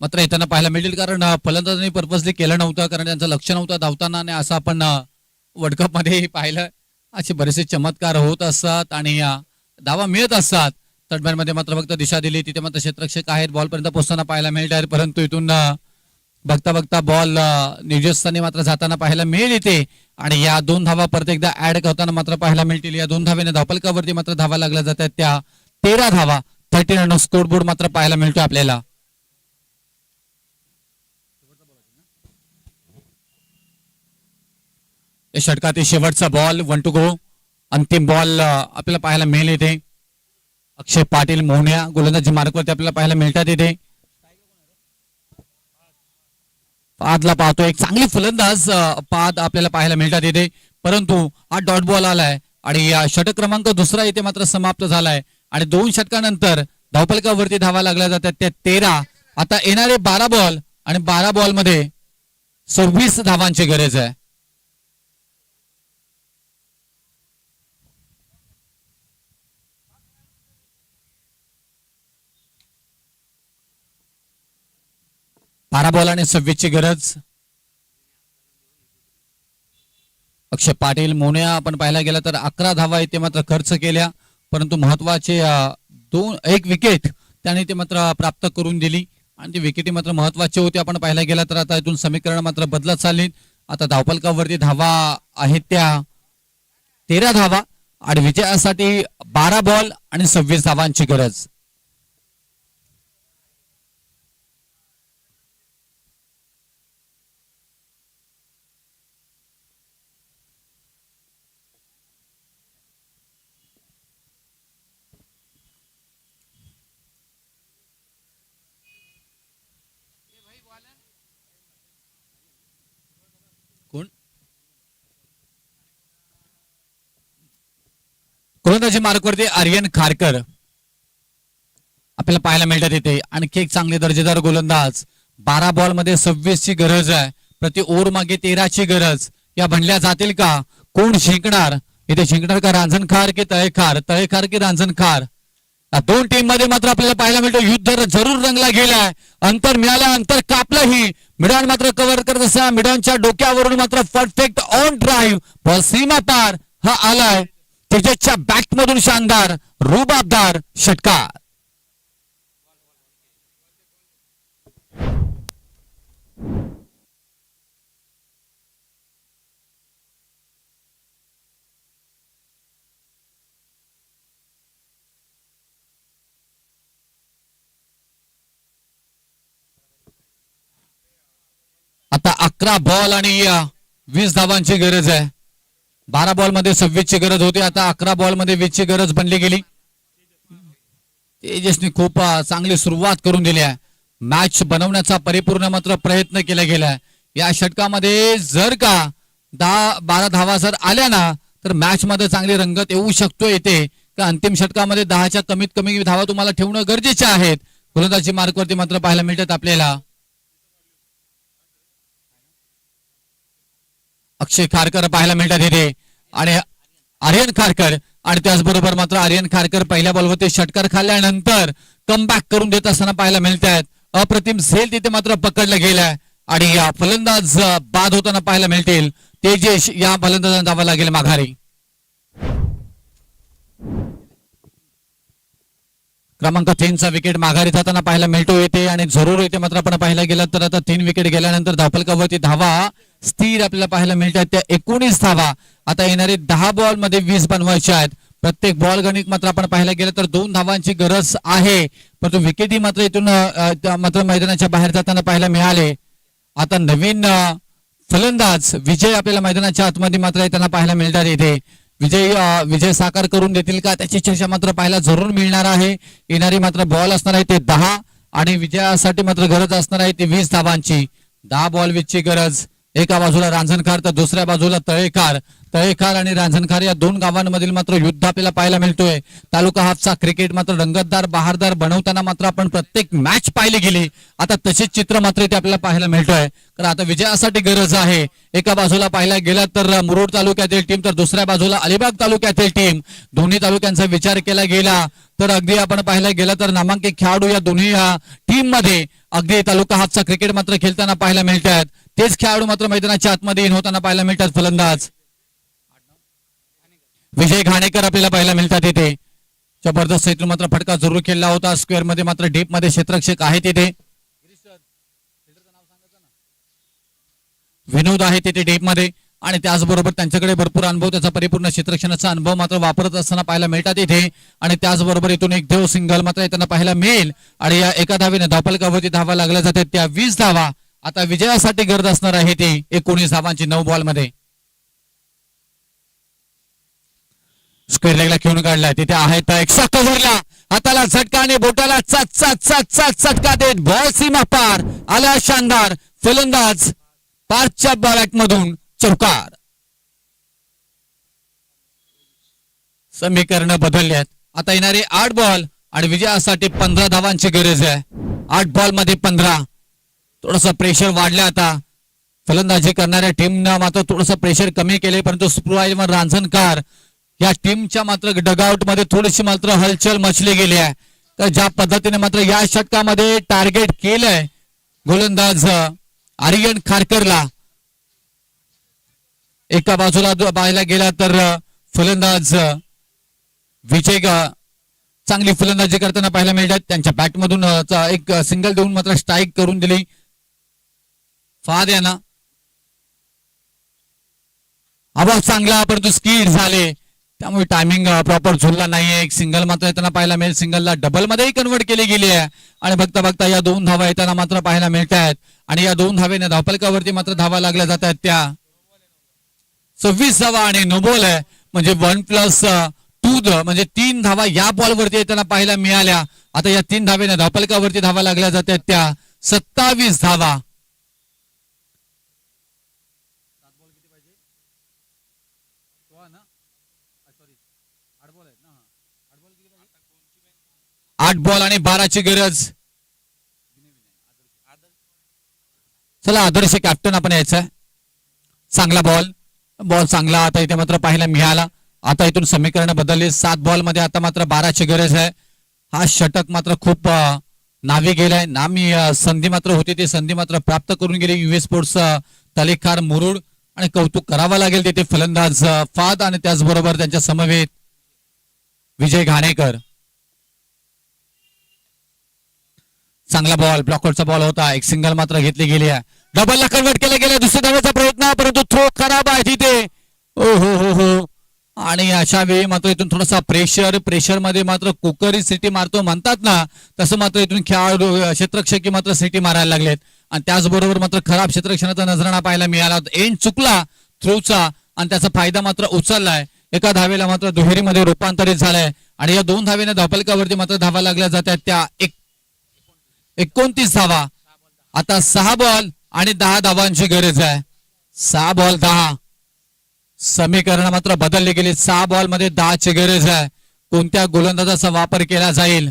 मात्र येताना पाहायला मिळतील, कारण फलंदाजांनी पर्पजली केलं नव्हतं, कारण त्यांचं लक्ष नव्हतं धावताना. आणि असं आपण वर्ल्ड कप मध्ये पाहिलं, असे बरेचसे चमत्कार होत असतात आणि धावा मिळत असतात. थर्ड मॅन मध्ये मात्र फक्त दिशा दिली, तिथे मात्र क्षेत्ररक्षक आहेत, बॉल पर्यंत पोहोचताना पाहायला मिळत आहे, परंतु इथून बघता बघता बॉल न्यूजर्सने मात्र जाताना पाहायला मिळेल इथे. आणि या 2 धावा परत एकदा ऍड करताना मात्र पाहायला मिळतील. या 2 धावेने धावफलकावरती मात्र धावा लागल्या जातात, त्या 13 धावा 13 रन स्कोरबोर्ड मात्र पाहायला मिळतो आपल्याला. या षटकातील शेवटचा बॉल, 1 टू गो, अंतिम बॉल आपल्याला पाहायला मिळेल इथे. अक्षय पाटील मोहण्या गोलंदाजी मार्कवरती आपल्याला पाहायला मिळतात इथे. पादला पाहतो, एक चांगली फलंदाज पाद आपल्याला पाहायला मिळतात इथे, परंतु हा डॉट बॉल आलाय आणि या षटक क्रमांक दुसरा इथे मात्र समाप्त झालाय. आणि 2 षटकानंतर धावफलकावरती धावा लागल्या जातात त्या 13. आता येणारे 12 बॉल आणि 12 बॉल मध्ये 26 धावांची गरज आहे. बारा बॉल आणि 26 ची गरज. अक्षय पाटील मोन्या आपण पाहायला गेला तर 11 धावा इथे मात्र खर्च केल्या, परंतु महत्वाचे एक विकेट त्याने ते मात्र प्राप्त करून दिली आणि ती विकेटी मात्र महत्वाची होती. आपण पाहायला गेला तर आता इथून समीकरण मात्र बदलत चालली. आता धावफलकावरती धावा आहेत त्या 13 धावा आणि विजयासाठी 12 बॉल आणि 26 धावांची गरज. कोण गोलंदाजी मार्कवरती आर्यन खारकर आपल्याला पाहायला मिळतात इथे. आणखी एक चांगले दर्जेदार गोलंदाज. 12 बॉल मध्ये 26 ची गरज आहे, प्रति ओव्हर मागे 13 ची गरज. या बनल्या जातील का? कोण जिंकणार इथे? जिंकणार का रांजणखार की तळेखार? तळेखार की रांजणखार? या 2 टीम मध्ये मात्र आपल्याला पाहायला मिळतं युद्ध जरूर रंगला गेलाय. अंतर मिळालं, अंतर कापलंही. मिडॉन मात्र कव्हर करत असता मिडॉनच्या डोक्यावरून मात्र परफेक्ट ऑन ड्राईव्ह, बॉल सीमा पार हा आलाय. तेजसच्या बॅट मधून शानदार रुबाबदार षटकार. आता 11 बॉल आणि 20 धावांची गरज आहे. 12 बॉल मध्ये 26 ची गरज होती, आता 11 बॉल मध्ये 20 ची गरज बनली गेली. तेजसने खूप चांगली सुरुवात करून दिली आहे. मॅच बनवण्याचा परिपूर्ण मात्र प्रयत्न केला गेलाय. या षटकामध्ये जर का 10-12 धावा जर आल्या ना तर मॅच मध्ये चांगली रंगत येऊ शकतो. येते का अंतिम षटकामध्ये 10च्या कमीत कमी धावा तुम्हाला ठेवणं गरजेचे आहेत. गोलंदाजी मार्कवरती मात्र पाहायला मिळतात आपल्याला अक्षय खारकर पाहायला मिळतात इथे आणि आर्यन खारकर. आणि त्याचबरोबर मात्र आर्यन खारकर पहिल्या बॉलवरती षटकार खाल्ल्यानंतर कमबॅक करून देत असताना पाहायला मिळत आहेत. अप्रतिम झेल तिथे मात्र पकडला गेलाय आणि या फलंदाज बाद होताना पाहायला मिळतील. तेजस या फलंदाजांना धावा लागेल माघारी. क्रमांक 3चा विकेट माघारी जाताना पाहायला मिळतो येते आणि जरूर येते मात्र आपण पाहायला गेलं तर आता 3 विकेट गेल्यानंतर धावफलकावरती धावा स्थिर आपल्याला पाहायला मिळतात त्या 19 धावा. आता येणारे 10 बॉल मध्ये 20 बनवायचे आहेत. प्रत्येक बॉल गणित मात्र आपण पाहायला गेलं तर 2 धावांची गरज आहे, परंतु विकेटही मात्र इथून मात्र मैदानाच्या बाहेर जाताना पाहायला मिळाले. आता नवीन फलंदाज विजय आपल्याला मैदानाच्या आतमध्ये मात्र येताना पाहायला मिळतात. इथे विजय साकार करून देतील का त्याची चर्चा मात्र पाहायला जरूर मिळणार आहे. येणारी मात्र बॉल असणार आहे ते 10 आणि विजयासाठी मात्र गरज असणार आहे ती 20 धावांची. 10 बॉल 20 ची गरज. एका बाजूला रांजणखार तर दुसऱ्या बाजूला तळेखार. तळेखार आणि रांजणखार या दोन गावांमधील मात्र युद्ध आपल्याला पाहायला मिळतोय. तालुका हाफचा क्रिकेट मात्र रंगतदार बहारदार बनवताना मात्र आपण प्रत्येक मॅच पाहिली गेली. आता तसेच चित्र मात्र इथे आपल्याला पाहायला मिळतोय. तर आता विजयासाठी गरज आहे. एका बाजूला पाहायला गेला तर मुरुड तालुक्यातील टीम तर दुसऱ्या बाजूला अलिबाग तालुक्यातील टीम. दोन्ही तालुक्यांचा विचार केला गेला तर अगदी आपण पाहायला गेला तर नामांकित खेळाडू या दोन्ही टीम मध्ये अगदी तालुका हाफचा क्रिकेट मात्र खेळताना पाहायला मिळतात. तेच खेळाडू मात्र मैदानाच्या आतमध्ये इन होताना पाहायला मिळतात. फलंदाज विजय घाणेकर आपल्याला पाहायला मिळतात इथे. जबरदस्त इथून मात्र फटका जरूर खेळला होता. स्क्वेअर मध्ये मात्र डीप मध्ये क्षेत्ररक्षक आहेत तिथे. विनोद आहे तिथे डीप मध्ये आणि त्याचबरोबर त्यांच्याकडे भरपूर अनुभव त्याचा परिपूर्ण क्षेत्ररक्षणाचा अनुभव मात्र वापरत असताना पाहायला मिळतात इथे. आणि त्याचबरोबर इथून एक देव सिंगल मात्र त्यांना पाहायला मिळेल आणि या एका धावेने धावफलकावरती धावा लागल्या जातात त्या 20 धावा. आता विजयासाठी गरज असणार आहे ती 19 धावांची 9 बॉल मध्ये. स्क्वेअर लेगला खेळून काढलाय तिथे आहेत एक शॉट ओव्हरला हाताला झटका आणि बोटाला चट चट चट चट चटका देत बॉल सीमा पार आला. शानदार फलंदाज पारच्या बॅट मधून चौकार. समीकरण बदलल्यात. आता येणारे 8 बॉल आणि विजयासाठी 15 धावांची गरज आहे. 8 बॉल मध्ये 15. थोडस प्रेशर वाढलं आता. फलंदाजी करणाऱ्या टीमनं मात्र थोडस प्रेशर कमी केले परंतु स्पृहाईवर रांजणकार या टीमच्या मात्र डगआउट मध्ये थोडीशी मात्र हलचल मचली गेली आहे. तर ज्या पद्धतीने मात्र या षटकामध्ये टार्गेट केलंय गोलंदाज आर्यन खारकरला. एका बाजूला पाहायला गेला तर फलंदाज विजय चांगली फलंदाजी करताना पाहायला मिळतात. त्यांच्या बॅटमधून एक सिंगल देऊन मात्र स्ट्राईक करून दिली फाद यांना. आवाज चांगला परंतु स्कीड झाले त्यामुळे टायमिंग प्रॉपर झुलला नाहीये. एक सिंगल मात्र येताना पाहायला मिळेल. सिंगलला डबल मध्येही कन्वर्ट केली गेली आहे आणि बघता बघता या 2 धावा येताना मात्र पाहायला मिळत आहेत आणि या 2 धावेने धावफलकावरती मात्र धावा लागल्या जात आहेत त्या 26 धावा आणि नो बॉल आहे म्हणजे 1+2 म्हणजे 3 धावा या बॉलवरती येताना पाहायला मिळाल्या. आता या 3 धावेने धावफलकावरती धावा लागल्या जात आहेत त्या 27 धावा. 8 बॉल आणि 12ची गरज. चला आदर्श कॅप्टन आपण यायचा. चांगला बॉल चांगला आता इथे मात्र पाहायला मिळाला. आता इथून समीकरण बदलले. 7 बॉल मध्ये आता मात्र 12ची गरज आहे. हा षटक मात्र खूप नावी गेलाय. नामी संधी मात्र होती ती संधी मात्र प्राप्त करून गेली युएस स्पोर्ट्स तलेखार मुरुड आणि कौतुक करावं लागेल तिथे फलंदाज फाद आणि त्याचबरोबर त्यांच्या समवेत विजय घाणेकर. चांगला बॉल ब्लॉकरचा बॉल होता. एक सिंगल मात्र घेतली गेली आहे. डबलला कन्वर्ट केला गेला. दुसऱ्या धावेचा प्रयत्न परंतु थ्रो खराब आहे तिथे. ओ हो हो हो. आणि अशा वेळी मात्र इथून थोडासा प्रेशर मध्ये मात्र कुकरी सिटी मारतो म्हणतात ना तसं मात्र इथून खेळाडू क्षेत्ररक्षकी मात्र सिटी मारायला लागलेत आणि त्याचबरोबर मात्र खराब क्षेत्ररक्षणाचा नजराणा पाहायला मिळाला. एंड चुकला थ्रोचा आणि त्याचा फायदा मात्र उचललाय. एका धावेला मात्र दुहेरीमध्ये रूपांतरित झालाय आणि या 2 धावेने धावफलकावरती मात्र धावा लागल्या जातात त्या 29 धावा. आता 6 बॉल आणि 10 धावांची गरज आहे. 6 बॉल 10. समीकरण मात्र बदलले गेले. 6 बॉल मध्ये 10ची गरज आहे. कोणत्या गोलंदाजाचा वापर केला जाईल.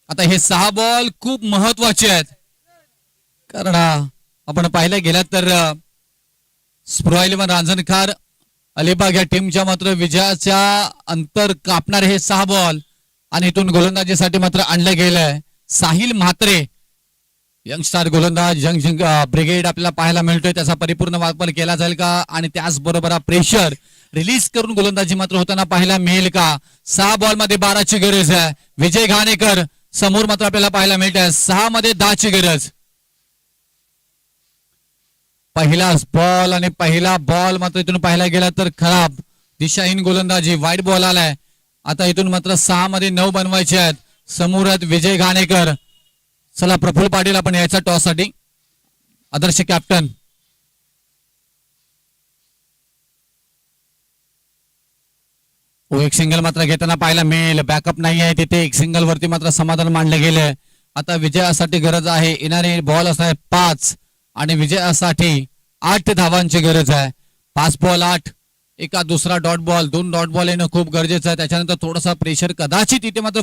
आता हे 6 बॉल खूप महत्वाचे आहेत कारण आपण पाहिलं गेला तर स्पृहा 11 रांजणखार अलिबाग या टीमच्या मात्र विजयाच्या अंतर कापणारे हे 6 बॉल आणि इथून गोलंदाजीसाठी मात्र आणलं गेलंय साहिल म्हात्रे. यंगस्टार गोलंदाज यंग ब्रिगेड आपल्याला पाहायला मिळतोय. त्याचा परिपूर्ण वापर केला जाईल का आणि त्याचबरोबर प्रेशर रिलीज करून गोलंदाजी मात्र होताना पाहायला मिळेल का. 6 बॉल मध्ये 12ची गरज आहे. विजय घाणेकर समोर मात्र आपल्याला पाहायला मिळत आहे 6 मध्ये 10ची गरज. पहिला बॉल आणि पहिला बॉल मात्र इथून पाहायला गेला तर खराब दिशाहीन गोलंदाजी. वाईट बॉल आलाय. आता इथून मात्र 6 मध्ये 9 बनवायचे आहेत. समोर आहेत विजय घाणेकर. चला प्रफुल्ल पाटील आपण यायचा टॉस साठी. आदर्श कॅप्टन. एक सिंगल मात्र घेताना पाहायला मिळेल. बॅकअप नाही आहे तिथे. एक सिंगल वरती मात्र समाधान मांडलं गेलंय. आता विजयासाठी गरज आहे. येणारे बॉल असणार 5 आणि विजयासाठी 8 धावांची गरज आहे. 5 बॉल 8. एका दुसरा डॉट बॉल 2 डॉट बॉल येणं खूप गरजेचं आहे. त्याच्यानंतर थोडासा प्रेशर कदाचित इथे मात्र